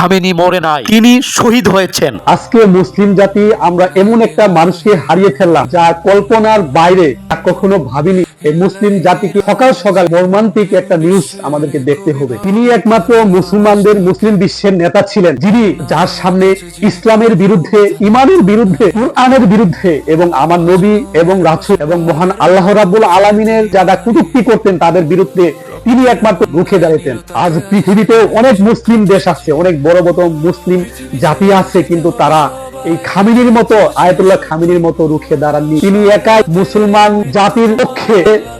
Khamenei মরে নাই, তিনি শহীদ হয়েছেন। আজকে মুসলিম জাতি আমরা এমন একটা মানুষকে হারিয়ে ফেললাম যা কল্পনার বাইরে, কখনো ভাবিনি। এই মুসলিম জাতিকে সকাল সকাল মর্মান্তিক একটা নিউজ আমাদেরকে দেখতে হবে। তিনি একমাত্র মুসলমানদের, মুসলিম বিশ্বের নেতা ছিলেন, যিনি যার সামনে ইসলামের বিরুদ্ধে, ইমানের বিরুদ্ধে, কুরআনের বিরুদ্ধে এবং আমার নবী এবং রাসূল এবং মহান আল্লাহ রাব্বুল আলামিনের যারা কটূক্তি করতেন তাদের বিরুদ্ধে তিনি একমাত্র রুখে দাঁড়াতেন। আজ পৃথিবীতে অনেক মুসলিম দেশ আছে, অনেক বড় বড় মুসলিম জাতি আছে, কিন্তু তারা এই খামেনির মতো, আয়াতুল্লাহ খামেনির মতো রুখে দাঁড়াননি। তিনি একাই মুসলমান জাতির পক্ষে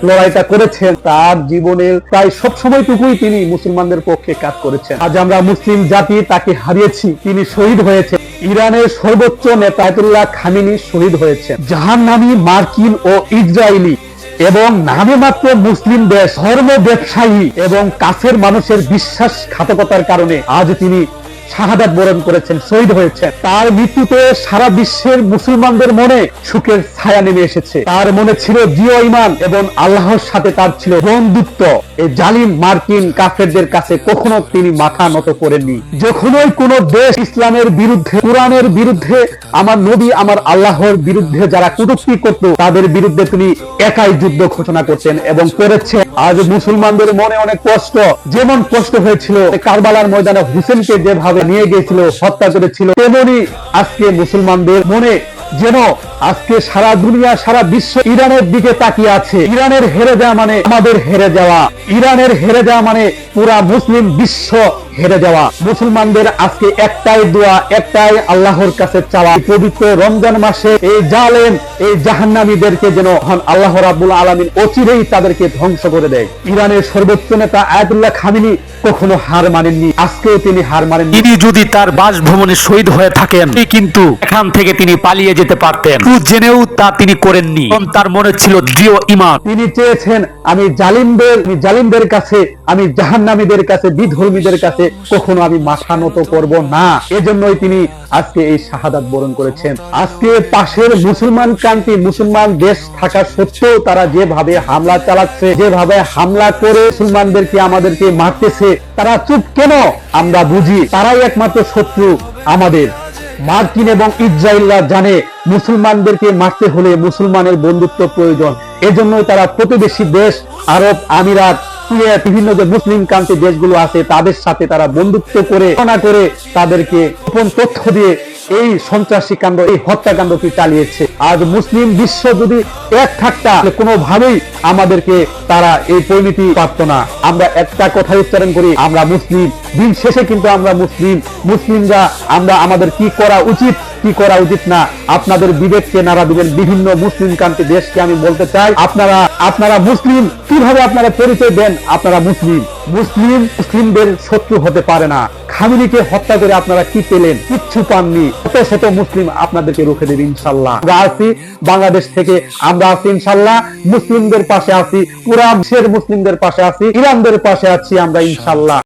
লড়াইটা করেছেন। তার জীবনের প্রায় সব সময়টুকুই তিনি মুসলমানদের পক্ষে কাজ করেছেন। আজ আমরা মুসলিম জাতি তাকে হারিয়েছি, তিনি শহীদ হয়েছেন। ইরানের সর্বোচ্চ নেতা আয়াতুল্লাহ খামেনি শহীদ হয়েছেন। জাহান্নামী মার্কিন ও ইসরায়েলি এবং নামে মাত্র মুসলিম দেশ ধর্ম ব্যবসায়ী এবং কাছের মানুষের বিশ্বাসঘাতকতার কারণে আজ তিনি শাহাদাত বরণ করেছেন, শহীদ হয়েছেন। তার মৃত্যুতে সারা বিশ্বের মুসলমানদের মনে সুখের ছায়া নেমে এসেছে। তার মনে ছিল দৃঢ় ঈমান এবং আল্লাহর সাথে তার ছিল বন্ধুত্ব। এই জালিম মার্কিন কাফেরদের কাছে কখনো তিনি মাথা নত করেননি। যখনই কোন দেশ ইসলামের বিরুদ্ধে, কুরআনের বিরুদ্ধে, আমার নবী, আমার আল্লাহর বিরুদ্ধে যারা কটূক্তি করত তাদের বিরুদ্ধে তিনি একাই যুদ্ধ ঘোষণা করতেন এবং করেছেন। আজ মুসলমানদের মনে অনেক কষ্ট, যেমন কষ্ট হয়েছিল কারবালার ময়দানে হুসেনকে যেভাবে নিয়ে গিয়েছিল, হত্যা করেছিল, তেমনি আজকে মুসলমানদের মনে যেন আজকে সারা দুনিয়া, সারা বিশ্ব ইরানের দিকে তাকিয়ে আছে। ইরানের হেরে যাওয়া মানে আমাদের হেরে যাওয়া, ইরানের হেরে যাওয়া মানে পুরা মুসলিম বিশ্ব হেরে যাওয়া। মুসলমানদের আজকে একটাই দোয়া, একটাই আল্লাহর কাছে চাওয়া, পবিত্র রমজান মাসে এই জালেম, এই জাহান্নামীদেরকে যেন আল্লাহ রাব্বুল আলামিন অচিরেই তাদেরকে ধ্বংস করে দেয়। ইরানের সর্বোচ্চ নেতা আয়াতুল্লাহ খামেনি কখনো হার মানেননি, আজকেও তিনি হার মানেননি। তিনি যদি তার বাসভবনে শহীদ হয়ে থাকেন, কিন্তু এখান থেকে তিনি পালিয়ে যেতে পারতেন, জেনেও তা তিনি করেননি। তার মনে ছিল দৃঢ় ঈমান। তিনি চেয়েছেন আমি জালিমদের কাছে, আমি জাহান্নামীদের কাছে, বিধর্মীদের কাছে কখনো আমি মাথা নত করব না। এজন্যই তিনি আজকে এই শাহাদাত বরণ করেছেন। আজকে পাশের মুসলমান কান্ট্রি, মুসলমান দেশ থাকা সত্ত্বেও তারা যেভাবে হামলা চালাচ্ছে, যেভাবে হামলা করে মুসলমানদেরকে, আমাদেরকে মারতেছে, তারা চুপ কেন? আমরা বুঝি তারাই একমাত্র শত্রু আমাদের। মার্কিন এবং ইসরায়েলরা জানে মুসলমানদেরকে মারতে হলে মুসলমানের বন্ধুত্ব প্রয়োজন। এজন্যই তারা প্রতিবেশী দেশ আরব আমিরাত, বিভিন্ন যে মুসলিম কান্ট্রি দেশগুলো আছে তাদের সাথে তারা বন্ধুত্ব করে তাদেরকে গোপন তথ্য দিয়ে এই সন্ত্রাসী কাণ্ড, এই হত্যাকাণ্ডটি চালিয়েছে। আজ মুসলিম বিশ্ব যদি এক থাকতা, কোনোভাবেই আমাদেরকে তারা এই পরিণতি পারত না। আমরা একটা কথা উচ্চারণ করি, আমরা মুসলিম। দিন শেষে কিন্তু আমরা মুসলিম। মুসলিমরা আমরা আমাদের কি করা উচিত, কি করা উচিত না, আপনাদের বিবেককে নাড়া দিবেন। বিভিন্ন মুসলিম কান্ট্রি দেশকে আমি বলতে চাই, আপনারা মুসলিম কিভাবে আপনারা পরিচয় দেন? আপনারা মুসলিমদের শত্রু হতে পারে না। খামেনিকে হত্যা করে আপনারা কি পেলেন? কিচ্ছু পাননি। শত শত মুসলিম আপনাদেরকে রুখে দেবে ইনশাল্লাহ। আমরা আছি বাংলাদেশ থেকে, আমরা আছি ইনশাল্লাহ, মুসলিমদের পাশে আছি, পুরা বিশ্বের মুসলিমদের পাশে আছি, ইরানদের পাশে আছি আমরা ইনশাল্লাহ।